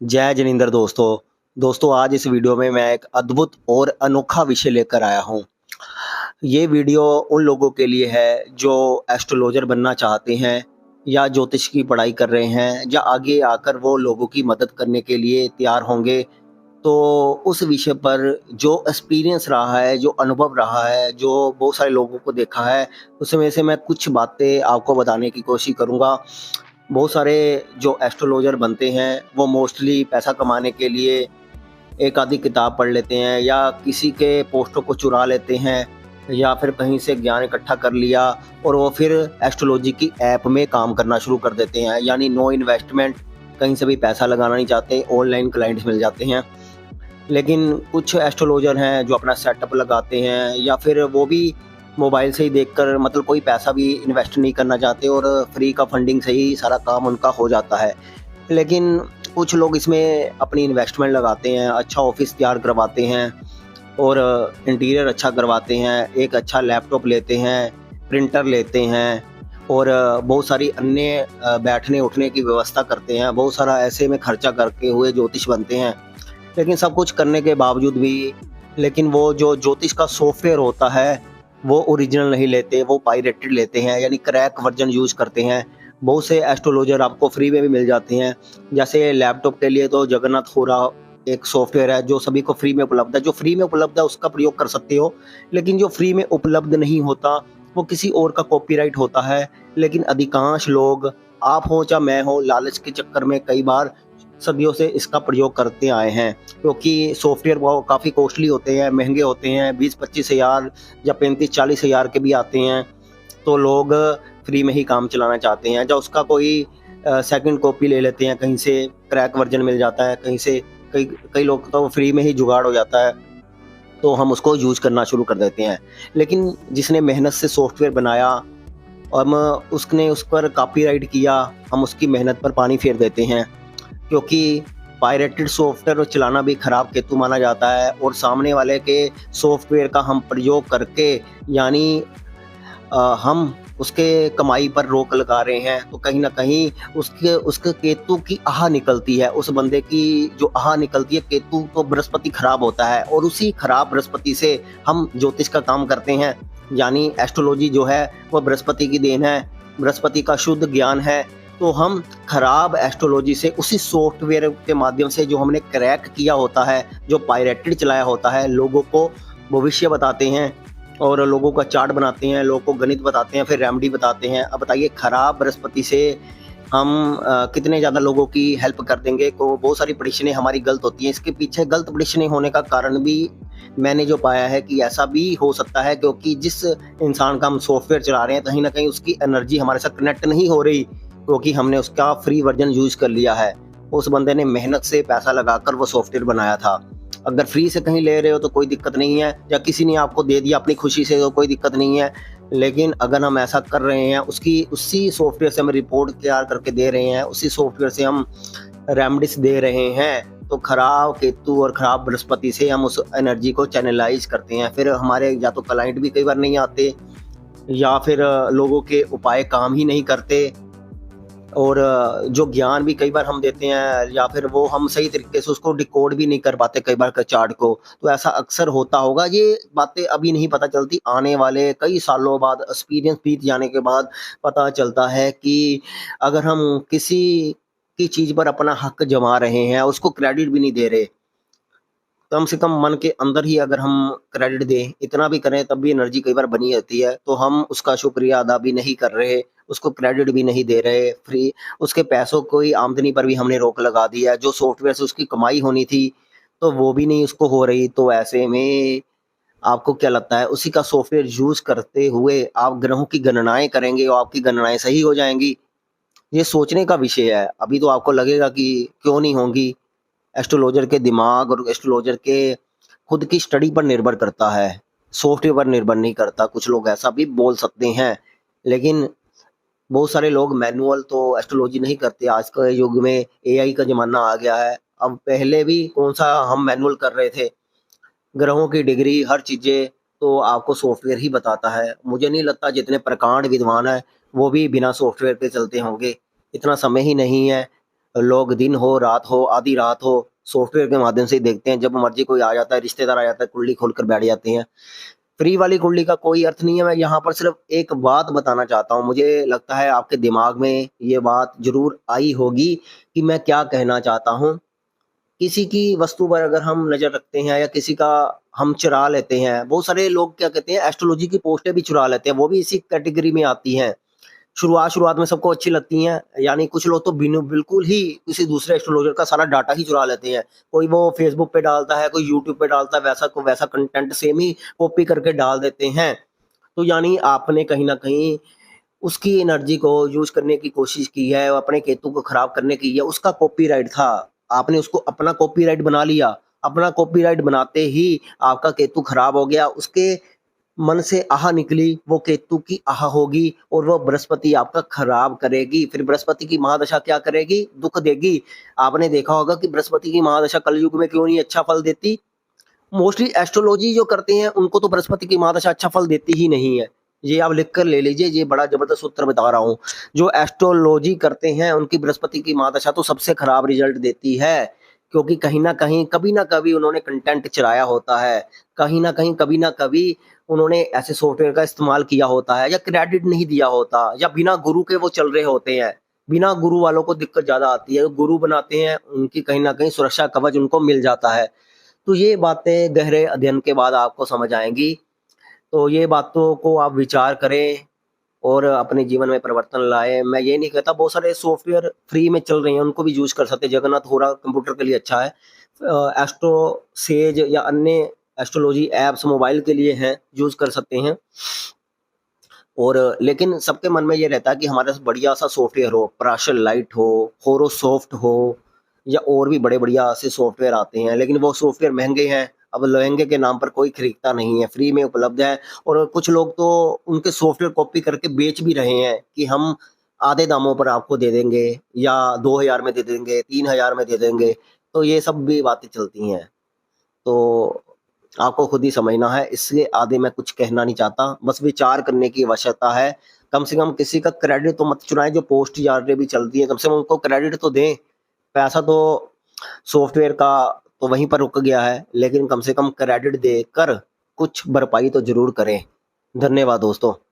जय जिनेंद्र दोस्तों आज इस वीडियो में मैं एक अद्भुत और अनोखा विषय लेकर आया हूँ। ये वीडियो उन लोगों के लिए है जो एस्ट्रोलॉजर बनना चाहते हैं या ज्योतिष की पढ़ाई कर रहे हैं या आगे आकर वो लोगों की मदद करने के लिए तैयार होंगे। तो उस विषय पर जो एक्सपीरियंस रहा है, जो अनुभव रहा है, जो बहुत सारे लोगों को देखा है, उसमें से मैं कुछ बातें आपको बताने की कोशिश करूँगा। बहुत सारे जो एस्ट्रोलॉजर बनते हैं वो मोस्टली पैसा कमाने के लिए एक आधी किताब पढ़ लेते हैं या किसी के पोस्टों को चुरा लेते हैं या फिर कहीं से ज्ञान इकट्ठा कर लिया और वो फिर एस्ट्रोलॉजी की ऐप में काम करना शुरू कर देते हैं, यानी नो इन्वेस्टमेंट, कहीं से भी पैसा लगाना नहीं चाहते, ऑनलाइन क्लाइंट्स मिल जाते हैं। लेकिन कुछ एस्ट्रोलॉजर हैं जो अपना सेटअप लगाते हैं या फिर वो भी मोबाइल से ही देखकर, मतलब कोई पैसा भी इन्वेस्ट नहीं करना चाहते और फ्री का फंडिंग से ही सारा काम उनका हो जाता है। लेकिन कुछ लोग इसमें अपनी इन्वेस्टमेंट लगाते हैं, अच्छा ऑफिस तैयार करवाते हैं और इंटीरियर अच्छा करवाते हैं, एक अच्छा लैपटॉप लेते हैं, प्रिंटर लेते हैं और बहुत सारी अन्य बैठने उठने की व्यवस्था करते हैं। बहुत सारा ऐसे में खर्चा करके हुए ज्योतिष बनते हैं। लेकिन सब कुछ करने के बावजूद भी लेकिन वो जो ज्योतिष का सॉफ्टवेयर होता है वो ओरिजिनल नहीं लेते, वो पायरेटेड लेते हैं, यानी क्रैक वर्जन यूज़ करते हैं। बहुत से एस्ट्रोलॉजर आपको फ्री में भी मिल जाते हैं। जैसे लैपटॉप के लिए तो जगन्नाथ होरा एक सॉफ्टवेयर है जो सभी को फ्री में उपलब्ध है। जो फ्री में उपलब्ध है उसका प्रयोग कर सकते हो, लेकिन जो फ्री में उपलब्ध नहीं होता वो किसी और का कॉपीराइट होता है। लेकिन अधिकांश लोग, आप हो चाहे मैं हो, लालच के चक्कर में कई बार सदियों से इसका प्रयोग करते आए हैं, क्योंकि सॉफ्टवेयर वो काफ़ी कॉस्टली होते हैं, महंगे होते हैं, 20-25 हज़ार या 35-40 हज़ार के भी आते हैं। तो लोग फ्री में ही काम चलाना चाहते हैं, या उसका कोई सेकंड कॉपी ले लेते हैं, कहीं से क्रैक वर्जन मिल जाता है, कहीं से कई कई लोग तो फ्री में ही जुगाड़ हो जाता है, तो हम उसको यूज़ करना शुरू कर देते हैं। लेकिन जिसने मेहनत से सॉफ्टवेयर बनाया, हम उसने उस पर कॉपीराइट किया, हम उसकी मेहनत पर पानी फेर देते हैं, क्योंकि पायरेटेड सॉफ्टवेयर चलाना भी खराब केतु माना जाता है और सामने वाले के सॉफ्टवेयर का हम प्रयोग करके, यानी हम उसके कमाई पर रोक लगा रहे हैं, तो कहीं ना कहीं उसके उसके केतु की आह निकलती है। उस बंदे की जो आह निकलती है, केतु तो बृहस्पति खराब होता है और उसी खराब बृहस्पति से हम ज्योतिष का काम करते हैं। यानी एस्ट्रोलॉजी जो है वो बृहस्पति की देन है, बृहस्पति का शुद्ध ज्ञान है। तो हम खराब एस्ट्रोलॉजी से, उसी सॉफ्टवेयर के माध्यम से जो हमने क्रैक किया होता है, जो पायरेटेड चलाया होता है, लोगों को भविष्य बताते हैं और लोगों का चार्ट बनाते हैं, लोगों को गणित बताते हैं, फिर रेमेडी बताते हैं। अब बताइए, खराब बृहस्पति से हम कितने ज़्यादा लोगों की हेल्प कर देंगे। तो बहुत सारी प्रेडिक्शनें हमारी गलत होती हैं। इसके पीछे गलत प्रेडिक्शनें होने का कारण भी मैंने जो पाया है कि ऐसा भी हो सकता है, क्योंकि जिस इंसान का हम सॉफ्टवेयर चला रहे हैं, कहीं ना कहीं उसकी एनर्जी हमारे साथ कनेक्ट नहीं हो रही, क्योंकि हमने उसका फ्री वर्जन यूज़ कर लिया है। उस बंदे ने मेहनत से पैसा लगाकर वो सॉफ्टवेयर बनाया था। अगर फ्री से कहीं ले रहे हो तो कोई दिक्कत नहीं है, या किसी ने आपको दे दिया अपनी खुशी से, तो कोई दिक्कत नहीं है। लेकिन अगर हम ऐसा कर रहे हैं, उसकी उसी सॉफ्टवेयर से हम रिपोर्ट तैयार करके दे रहे हैं, उसी सॉफ्टवेयर से हम रेमेडीज दे रहे हैं, तो खराब केतु और खराब बृहस्पति से हम उस एनर्जी को चैनलाइज करते हैं। फिर हमारे या तो क्लाइंट भी कई बार नहीं आते, या फिर लोगों के उपाय काम ही नहीं करते, और जो ज्ञान भी कई बार हम देते हैं, या फिर वो हम सही तरीके से उसको डिकोड भी नहीं कर पाते कई बार का चार्ट को। तो ऐसा अक्सर होता होगा। ये बातें अभी नहीं पता चलती, आने वाले कई सालों बाद, एक्सपीरियंस बीत जाने के बाद पता चलता है कि अगर हम किसी की चीज़ पर अपना हक जमा रहे हैं, उसको क्रेडिट भी नहीं दे रहे, कम से कम मन के अंदर ही अगर हम क्रेडिट दें, इतना भी करें, तब भी एनर्जी कई बार बनी रहती है, तो हम उसका शुक्रिया अदा भी नहीं कर रहे, उसको क्रेडिट भी नहीं दे रहे, फ्री उसके पैसों को ही, आमदनी पर भी हमने रोक लगा दी है। जो सॉफ्टवेयर से उसकी कमाई होनी थी, तो वो भी नहीं उसको हो रही। तो ऐसे में आपको क्या लगता है, उसी का सॉफ्टवेयर यूज़ करते हुए आप ग्रहों की गणनाएँ करेंगे और आपकी गणनाएँ सही हो जाएँगी? ये सोचने का विषय है। अभी तो आपको लगेगा कि क्यों नहीं होंगी, एस्ट्रोलॉजर के दिमाग और एस्ट्रोलॉजर के खुद की स्टडी पर निर्भर करता है, सॉफ्टवेयर पर निर्भर नहीं करता। कुछ लोग ऐसा भी बोल सकते हैं, लेकिन बहुत सारे लोग मैनुअल तो एस्ट्रोलॉजी नहीं करते। आज के युग में एआई का ज़माना आ गया है। अब पहले भी कौन-सा हम मैनुअल कर रहे थे। ग्रहों की डिग्री, हर चीज़ें तो आपको सॉफ्टवेयर ही बताता है। मुझे नहीं लगता जितने प्रकांड विद्वान हैं, वो भी बिना सॉफ्टवेयर के चलते होंगे। इतना समय ही नहीं है। लोग दिन हो, रात हो, आधी रात हो, सॉफ्टवेयर के माध्यम से ही देखते हैं। जब मर्ज़ी कोई आ जाता है, रिश्तेदार आ जाता है, कुंडली खोलकर बैठ जाते हैं। फ्री वाली कुंडली का कोई अर्थ नहीं है। मैं यहाँ पर सिर्फ़ एक बात बताना चाहता हूँ। मुझे लगता है आपके दिमाग में ये बात ज़रूर आई होगी कि मैं क्या कहना चाहता हूँ। किसी की वस्तु पर अगर हम नज़र रखते हैं या किसी का हम चुरा लेते हैं, बहुत सारे लोग क्या कहते हैं एस्ट्रोलॉजी की पोस्टें भी चुरा लेते हैं, वो भी इसी कैटेगरी में आती हैं। शुरुआत में सबको अच्छी लगती हैं, यानी कुछ लोग तो बिल्कुल ही किसी दूसरे एस्ट्रोलॉजर का सारा डाटा ही चुरा लेते हैं। कोई वो फ़ेसबुक पे डालता है, कोई यूट्यूब पे डालता है, वैसा को वैसा कंटेंट सेम ही कॉपी करके डाल देते हैं। तो यानी आपने कहीं न कहीं उसकी एनर्जी को यूज़ करने की कोशिश की है, अपने केतु को खराब करने की है, उसका कॉपीराइट था। आपने उसको अपना कॉपीराइट बना लिया। अपना कॉपीराइट बनाते ही आपका केतु खराब हो गया। उसके मन से आह निकली, वो केतु की आह होगी और वो बृहस्पति आपका खराब करेगी। फिर बृहस्पति की महादशा क्या करेगी? दुःख देगी। आपने देखा होगा कि बृहस्पति की महादशा कलयुग में क्यों नहीं अच्छा फल देती? मोस्टली एस्ट्रोलॉजी जो करते हैं उनको तो बृहस्पति की महादशा अच्छा फल देती ही नहीं है। ये आप लिख कर ले लीजिए, ये बड़ा ज़बरदस्त उत्तर बता रहा हूँ। जो एस्ट्रोलॉजी करते हैं उनकी बृहस्पति की महादशा तो सबसे खराब रिज़ल्ट देती है, क्योंकि कहीं न कहीं, कभी न कभी उन्होंने कंटेंट चुराया होता है। कहीं न कहीं, कभी न कभी उन्होंने ऐसे सॉफ्टवेयर का इस्तेमाल किया होता है या क्रेडिट नहीं दिया होता या बिना गुरु के वो चल रहे होते हैं। बिना गुरु वालों को दिक्कत ज़्यादा आती है। गुरु बनाते हैं, उनकी कहीं न कहीं सुरक्षा कवच उनको मिल जाता है। तो ये बातें गहरे अध्ययन के बाद आपको समझ आएँगी। तो ये बातों को आप विचार करें और अपने जीवन में परिवर्तन लाएँ। मैं ये नहीं कहता, बहुत सारे सॉफ्टवेयर फ्री में चल रहे हैं, उनको भी यूज़ कर सकते हैं। जगन्नाथ होरा कंप्यूटर के लिए अच्छा है। एस्ट्रो सेज या अन्य एस्ट्रोलॉजी ऐप्स मोबाइल के लिए हैं, यूज़ कर सकते हैं। और लेकिन सबके मन में ये रहता है कि हमारे पास बढ़िया-सा सॉफ्टवेयर हो, पराशर लाइट हो, होरोसॉफ्ट हो या और भी बड़े बढ़िया से सॉफ्टवेयर आते हैं, लेकिन वो सॉफ्टवेयर महँगे हैं। अब महँगे के नाम पर कोई खरीदता नहीं है, फ्री में उपलब्ध है और कुछ लोग तो उनके सॉफ्टवेयर कॉपी करके बेच भी रहे हैं कि हम आधे दामों पर आपको दे देंगे या 2000 में दे देंगे, 3000 में दे देंगे। तो ये सब भी बातें चलती हैं। तो आपको खुद ही समझना है, इससे आगे मैं कुछ कहना नहीं चाहता, बस विचार करने की आवश्यकता है। कम से कम किसी का क्रेडिट तो मत चुराएँ, जो पोस्ट यारें भी चलती हैं, कम से कम उनको क्रेडिट तो दें। पैसा तो सॉफ्टवेयर का तो वहीं पर रुक गया है, लेकिन कम से कम क्रेडिट देकर कुछ भरपाई तो ज़रूर करें। धन्यवाद दोस्तों।